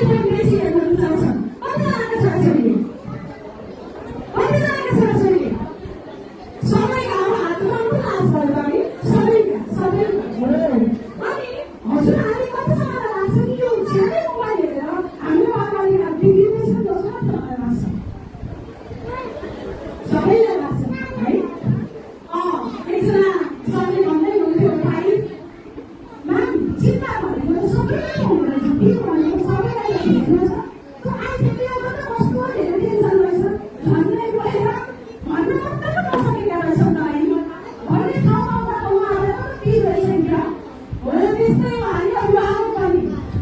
बेसी हेर्न रुचाउँछन्। कतिजनाका छोराछोरीले सबै गाउँमा हात उठाउनु लाज भयो भने सबै अनि हजुरहरूले कतिजनालाई लाग्छ कि यो ज्यादै मोबाइल हेरेर हाम्रो अगाडि बिग्रिँदैछ जस्तो मात्र मलाई लाग्छ। सबैलाई लाग्छ है। एकजना सरले भन्दै हुनुहुन्थ्यो भाइ म्याम चिन्ता भनेको त सबैलाई हुँदो रहेछ, के भनेको सबैलाई हेर्नु छ। त्यो आइसिटीमा मात्र कस्तो धेरै टेन्सन रहेछ भन्दै गएर भन्नु मात्र पो नसकेका रहेछन् त है भन्ने ठाउँमा उहाँहरूलाई पनि के रहेछ क्या हो। त्यस्तै हामी अभिभावक पनि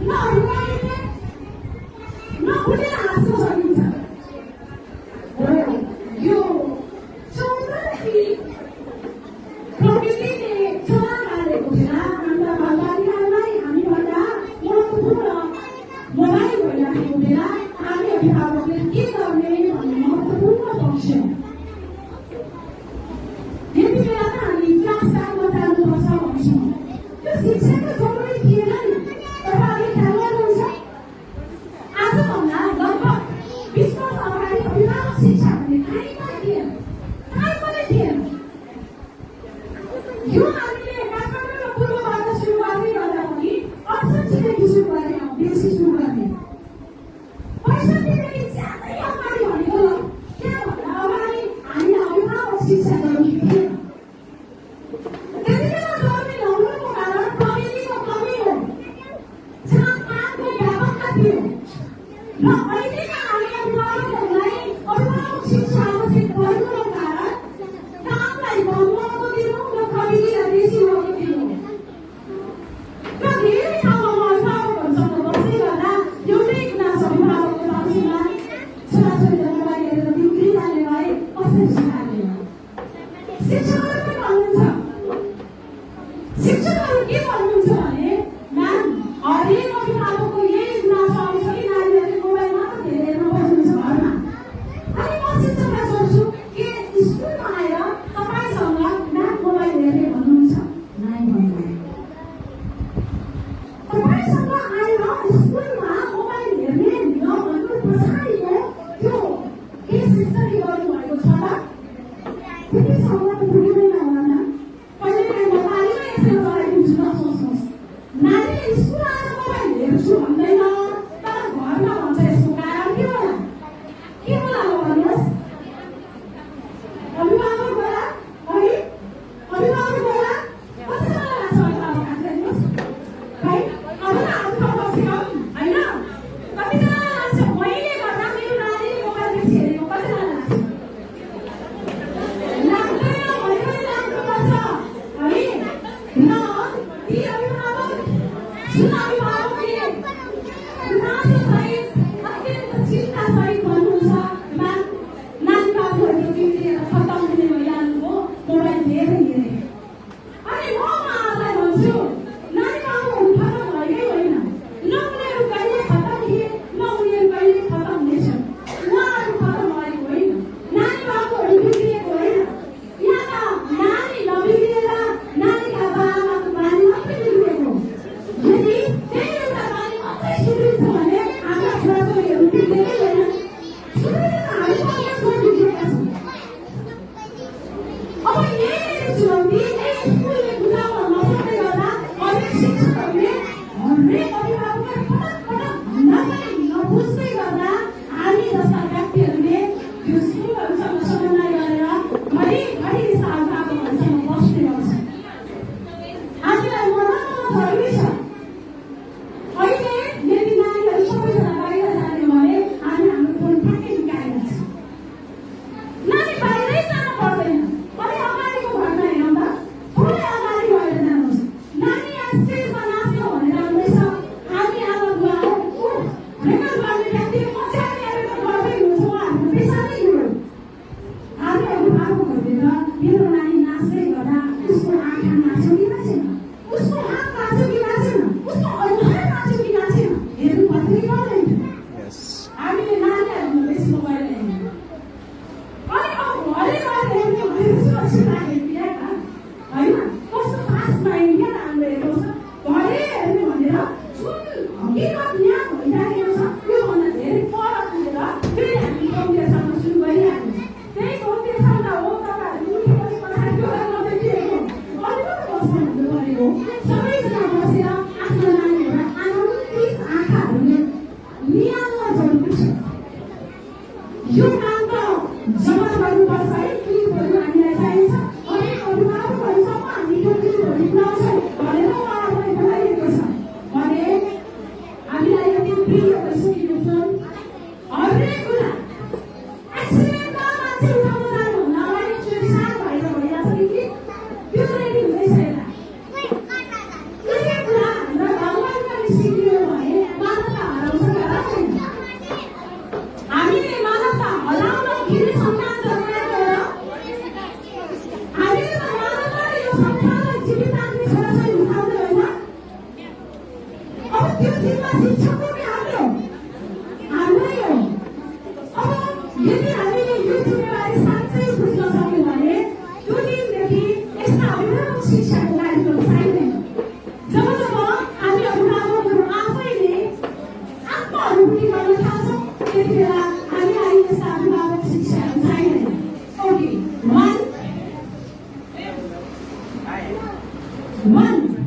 नअभिभावकले नभुलेर हाँस्न सकिन्छ हो। यो चौधरी प्रकृतिले छोरा हालेको बेला हाम्रा बालबालिकालाई हामीभन्दा महत्त्वपूर्ण मोबाइल भइराखेको बेला हामी अभिभावकले के गर्ने भन्ने महत्त्वपूर्ण पक्ष हो। यति बेला त हामी क्लास काममा जानुपर्छ भन्छौँ। त्यो शिक्षा त जरुरी थिएन नि, तपाईँहरूले ख्याल गर्नुहुन्छ। आजभन्दा लगभग 20 वर्ष अगाडि अभिभावक शिक्षा भन्ने कहीँ पनि थिएन। यो हामीले काठमाडौँ र पूर्वबाट सुरु गर्दै गर्दा पनि 68देखि सुरु गरेका हौँ बेसी सुरु गर्ने। 65देखि ज्यादै अगाडि भनेको त्यहाँभन्दा अगाडि हामीले अभिभावक शिक्षा जरुरी थिएन। त्यतिबेला जरुरी नहुनुको कारण प्रविधिको कमी हो, जातपातको व्यापकता थियो र अहिलेका हामी अभिभावकहरूलाई अभिभावक शिक्षा आवश्यक पर्नुको कारण कामलाई कम महत्त्व दिनु र प्रविधिलाई बेसी महत्त्व दिनु। र धेरै ठाउँमा म अभिभावकहरूसँग बस्दै गर्दा एउटै गुनासो अभिभावकको पक्षमा छोराछोरीलाई मोबाइल हेरेर बिग्रिहाल्ने भए कसरी सुधार्ने। शिक्षकहरू पनि भन्नुहुन्छ, शिक्षकहरू के भन्नुहुन्छ भने म्याम हरेक अभिभावकको यही गुनासो आउँछ कि नानीहरूले मोबाइल मात्र धेरै निहाल्न जरुरी छ। यो कामको जवाब गर्नुपर्छ है। क्लिपहरू हामीलाई चाहिन्छ। अनेक अभिभावकहरूसम्म हामी यो क्लिपहरू पुऱ्याउँछौँ भनेर उहाँहरूलाई बोलाइएको छ भने हामीलाई यति प्रिय भइसकेको छ। हरेक कुरा एक्सिडेन्टमा मान्छे उठाउन जानुहुन्न अगाडि चोरी सानो भएर भइरहेछ कि त्यो रेडी हुँदै छैन। यही कुरा हाम्रो घरमा पनि सिकियो भने मानवता हराउँछ र हराउँदैन। हामीले मानवता हराउँदाखेरि सन्तान जन्माएको हो। हामीले त मानवताले यो संसारलाई जीवित राख्ने छोराछोरी उठाउँदै होइन। अब त्यो जिम्मा शिक्षकको पनि हाम्रो हाम्रै हो। अब यदि हामीले यो जिम्मेवारी साँच्चै बुझ्न सक्यौँ भने त्यो दिनदेखि यस्ता अभिभावक शिक्षाको कार्यक्रम चाहिँदैन। जब जब हामी अभिभावकहरू आफैले आत्मअनुभूति गर्न थाल्छौँ त्यति बेला हामीलाई यस्ता अभिभावक शिक्षाहरू चाहिँदैन। ओके, 1